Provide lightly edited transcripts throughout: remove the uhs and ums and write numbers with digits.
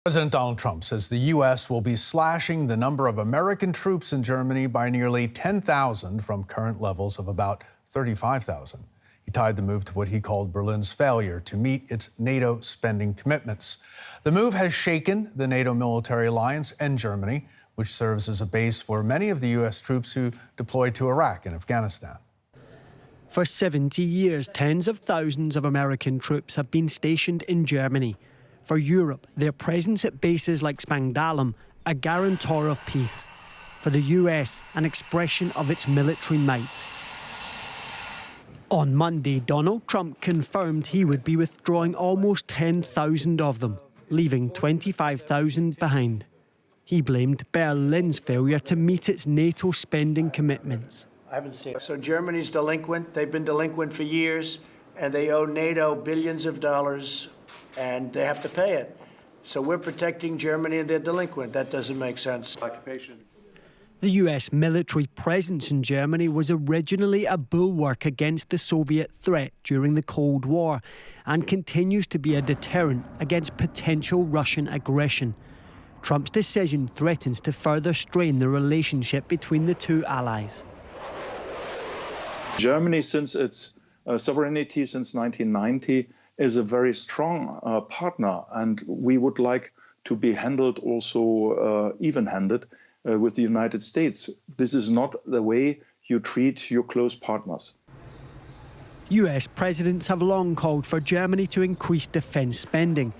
President Donald Trump says the U.S. will be slashing the number of American troops in Germany by nearly 10,000 from current levels of about 35,000. He tied the move to what he called Berlin's failure to meet its NATO spending commitments. The move has shaken the NATO military alliance and Germany, which serves as a base for many of the U.S. troops who deployed to Iraq and Afghanistan. For 70 years, tens of thousands of American troops have been stationed in Germany. For Europe, their presence at bases like Spangdahlem, a guarantor of peace. For the US, an expression of its military might. On Monday, Donald Trump confirmed he would be withdrawing almost 10,000 of them, leaving 25,000 behind. He blamed Berlin's failure to meet its NATO spending commitments. I haven't seen it. So Germany's delinquent. They've been delinquent for years, and they owe NATO billions of dollars, and they have to pay it. So we're protecting Germany, and they're delinquent. That doesn't make sense. The US military presence in Germany was originally a bulwark against the Soviet threat during the Cold War and continues to be a deterrent against potential Russian aggression. Trump's decision threatens to further strain the relationship between the two allies. Germany, since its sovereignty since 1990, is a very strong partner, and we would like to be handled also even-handed with the United States. This is not the way you treat your close partners. US presidents have long called for Germany to increase defence spending.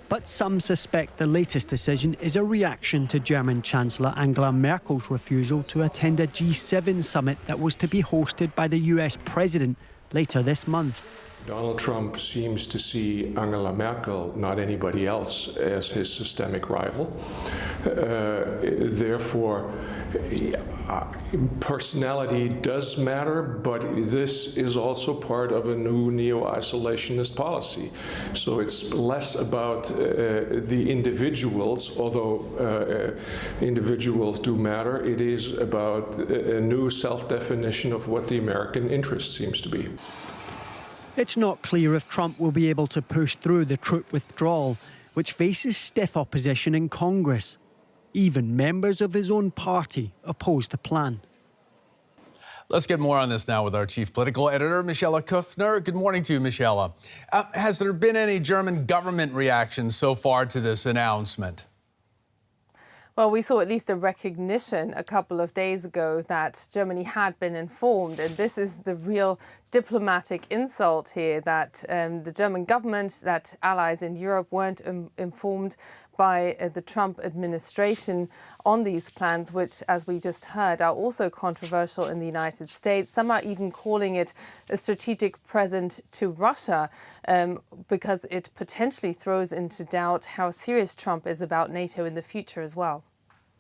But some suspect the latest decision is a reaction to German Chancellor Angela Merkel's refusal to attend a G7 summit that was to be hosted by the US president later this month. Donald Trump seems to see Angela Merkel, not anybody else, as his systemic rival. Therefore, personality does matter, but this is also part of a new neo-isolationist policy. So it's less about the individuals, although individuals do matter. It is about a new self-definition of what the American interest seems to be. It's not clear if Trump will be able to push through the troop withdrawal, which faces stiff opposition in Congress. Even members of his own party oppose the plan. Let's get more on this now with our chief political editor, Michelle Kufner. Good morning to you, Michelle. Has there been any German government reaction so far to this announcement? Well, we saw at least a recognition a couple of days ago that Germany had been informed, and this is the real diplomatic insult here, that the German government, that allies in Europe weren't informed by the Trump administration on these plans, which, as we just heard, are also controversial in the United States. Some are even calling it a strategic present to Russia because it potentially throws into doubt how serious Trump is about NATO in the future as well.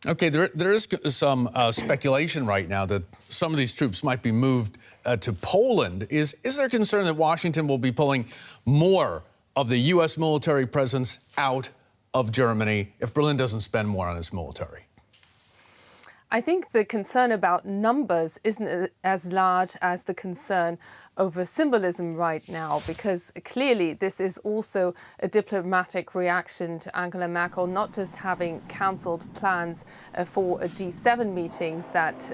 Okay, there is some speculation right now that some of these troops might be moved to Poland. Is there concern that Washington will be pulling more of the U.S. military presence out of Germany if Berlin doesn't spend more on its military? I think the concern about numbers isn't as large as the concern over symbolism right now, because clearly this is also a diplomatic reaction to Angela Merkel not just having cancelled plans for a G7 meeting that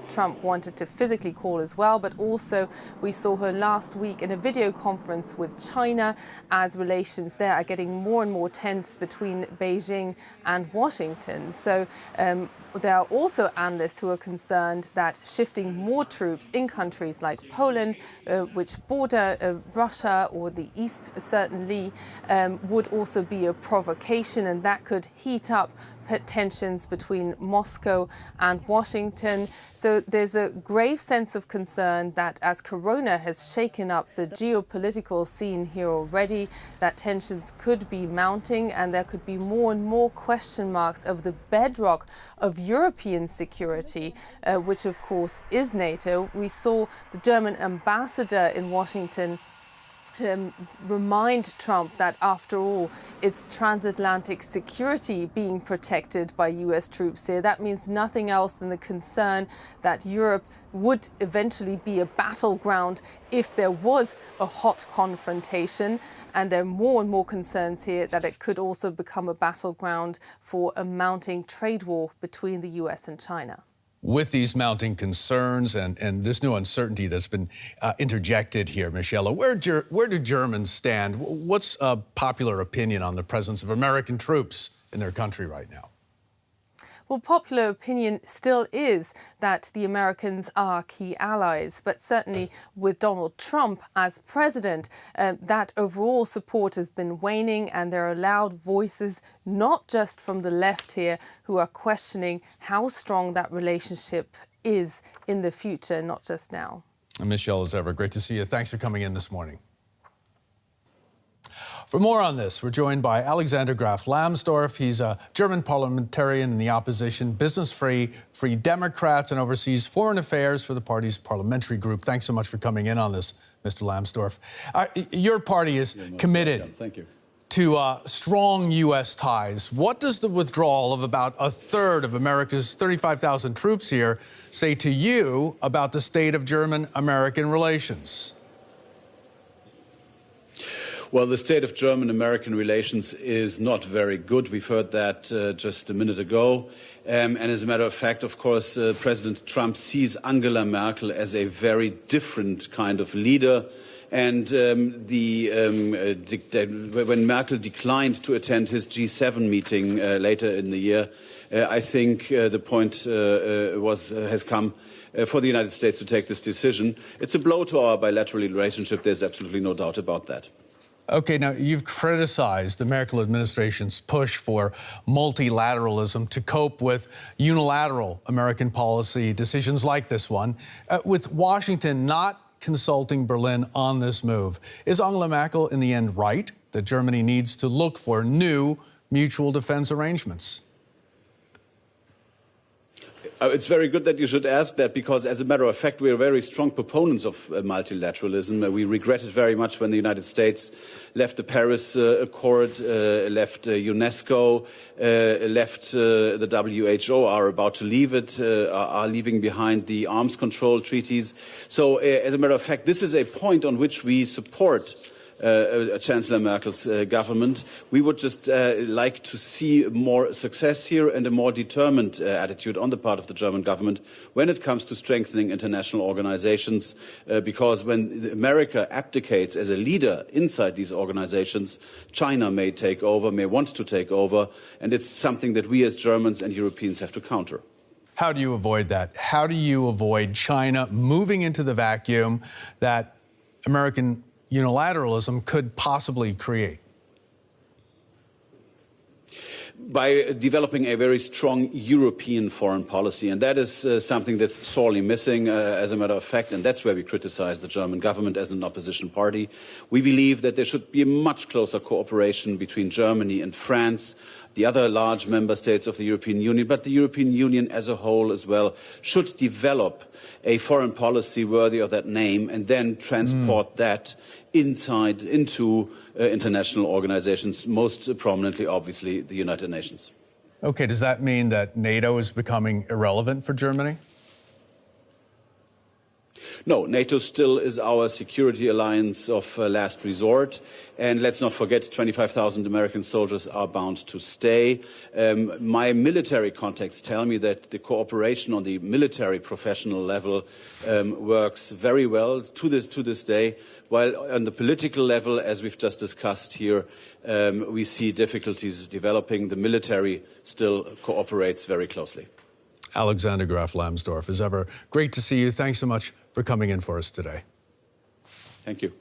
Trump wanted to physically call as well, but also we saw her last week in a video conference with China as relations there are getting more and more tense between Beijing and Washington. So there are also analysts who are concerned that shifting more troops in countries like Poland, which border Russia or the East certainly, would also be a provocation, and that could heat up tensions between Moscow and Washington. So there's a grave sense of concern that as Corona has shaken up the geopolitical scene here already, that tensions could be mounting and there could be more and more question marks over the bedrock of European security, which of course is NATO. We saw the German ambassador in Washington remind Trump that, after all, it's transatlantic security being protected by US troops here. That means nothing else than the concern that Europe would eventually be a battleground if there was a hot confrontation. And there are more and more concerns here that it could also become a battleground for a mounting trade war between the US and China. With these mounting concerns and this new uncertainty that's been interjected here, Michelle, where do Germans stand? What's popular opinion on the presence of American troops in their country right now? Well, popular opinion still is that the Americans are key allies, but certainly with Donald Trump as president, that overall support has been waning, and there are loud voices, not just from the left here, who are questioning how strong that relationship is in the future, not just now. Michelle, as ever, great to see you. Thanks for coming in this morning. For more on this, we're joined by Alexander Graf Lambsdorff. He's a German parliamentarian in the opposition, business-free Free Democrats, and oversees foreign affairs for the party's parliamentary group. Thanks so much for coming in on this, Mr. Lambsdorff. Your party is committed to strong U.S. ties. What does the withdrawal of about a third of America's 35,000 troops here say to you about the state of German-American relations? Well, the state of German-American relations is not very good. We've heard that just a minute ago. And as a matter of fact, of course, President Trump sees Angela Merkel as a very different kind of leader. And when Merkel declined to attend his G7 meeting later in the year, I think the point has come for the United States to take this decision. It's a blow to our bilateral relationship. There's absolutely no doubt about that. Okay, now you've criticized the Merkel administration's push for multilateralism to cope with unilateral American policy decisions like this one, with Washington not consulting Berlin on this move. Is Angela Merkel in the end right that Germany needs to look for new mutual defense arrangements? It's very good that you should ask that, because as a matter of fact, we are very strong proponents of multilateralism. We regretted very much when the United States left the Paris Accord, left UNESCO, left the WHO, are about to leave it, are leaving behind the arms control treaties. So as a matter of fact, this is a point on which we support Chancellor Merkel's government. We would just like to see more success here and a more determined attitude on the part of the German government when it comes to strengthening international organizations, because when America abdicates as a leader inside these organizations, China may take over, may want to take over, and it's something that we as Germans and Europeans have to counter. How do you avoid that? How do you avoid China moving into the vacuum that American unilateralism could possibly create? By developing a very strong European foreign policy. And that is something that's sorely missing, as a matter of fact, and that's where we criticize the German government as an opposition party. We believe that there should be a much closer cooperation between Germany and France, the other large member states of the European Union, but the European Union as a whole as well should develop a foreign policy worthy of that name and then transport that into international organizations, most prominently, obviously, the United Nations. Okay, does that mean that NATO is becoming irrelevant for Germany? No, NATO still is our security alliance of last resort. And let's not forget, 25,000 American soldiers are bound to stay. My military contacts tell me that the cooperation on the military professional level works very well to this day, while on the political level, as we've just discussed here, we see difficulties developing. The military still cooperates very closely. Alexander Graf Lambsdorff, as ever, great to see you. Thanks so much for coming in for us today. Thank you.